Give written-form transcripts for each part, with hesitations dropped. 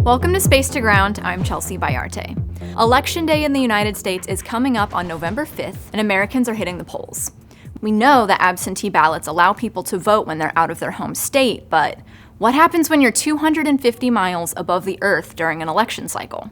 Welcome to Space to Ground. I'm Chelsea Bayarte. Election Day in the United States is coming up on November 5th, and Americans are hitting the polls. We know that absentee ballots allow people to vote when they're out of their home state, but what happens when you're 250 miles above the Earth during an election cycle?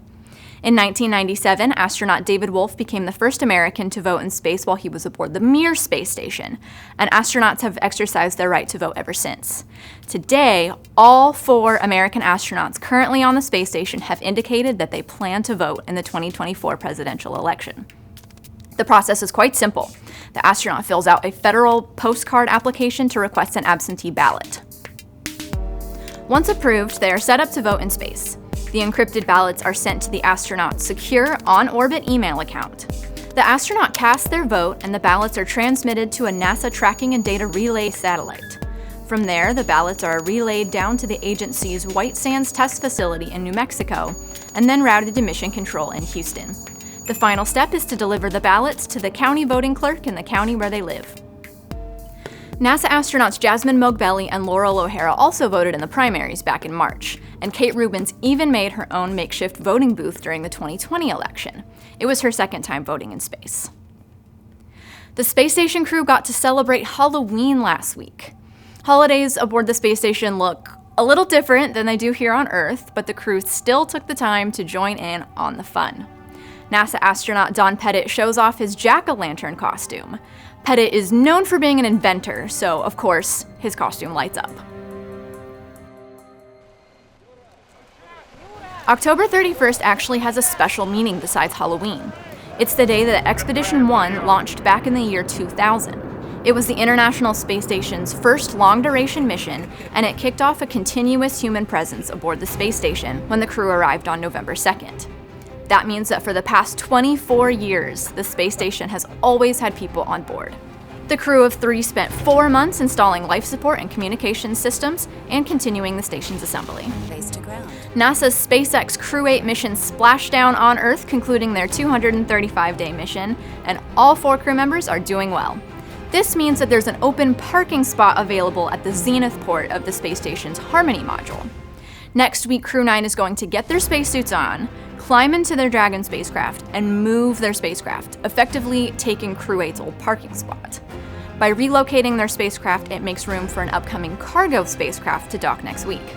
In 1997, astronaut David Wolf became the first American to vote in space while he was aboard the Mir space station, and astronauts have exercised their right to vote ever since. Today, all 4 American astronauts currently on the space station have indicated that they plan to vote in the 2024 presidential election. The process is quite simple. The astronaut fills out a federal postcard application to request an absentee ballot. Once approved, they are set up to vote in space. The encrypted ballots are sent to the astronaut's secure on-orbit email account. The astronaut casts their vote, and the ballots are transmitted to a NASA tracking and data relay satellite. From there, the ballots are relayed down to the agency's White Sands test facility in New Mexico, and then routed to Mission Control in Houston. The final step is to deliver the ballots to the county voting clerk in the county where they live. NASA astronauts Jasmine Moghbeli and Laurel O'Hara also voted in the primaries back in March, and Kate Rubins even made her own makeshift voting booth during the 2020 election. It was her second time voting in space. The space station crew got to celebrate Halloween last week. Holidays aboard the space station look a little different than they do here on Earth, but the crew still took the time to join in on the fun. NASA astronaut Don Pettit shows off his jack-o'-lantern costume. Pettit is known for being an inventor, so of course, his costume lights up. October 31st actually has a special meaning besides Halloween. It's the day that Expedition 1 launched back in the year 2000. It was the International Space Station's first long-duration mission, and it kicked off a continuous human presence aboard the space station when the crew arrived on November 2nd. That means that for the past 24 years, the space station has always had people on board. The crew of 3 spent 4 months installing life support and communication systems and continuing the station's assembly. Space to ground. NASA's SpaceX Crew 8 mission splashed down on Earth, concluding their 235-day mission, and all 4 crew members are doing well. This means that there's an open parking spot available at the Zenith port of the space station's Harmony module. Next week, Crew 9 is going to get their spacesuits on, climb into their Dragon spacecraft, and move their spacecraft, effectively taking Crew 8's old parking spot. By relocating their spacecraft, it makes room for an upcoming cargo spacecraft to dock next week.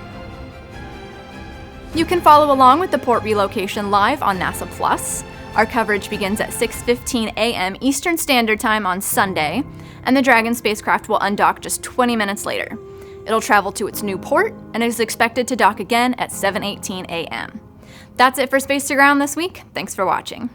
You can follow along with the port relocation live on NASA Plus. Our coverage begins at 6:15 a.m. Eastern Standard Time on Sunday, and the Dragon spacecraft will undock just 20 minutes later. It'll travel to its new port and is expected to dock again at 7:18 a.m. That's it for Space to Ground this week. Thanks for watching.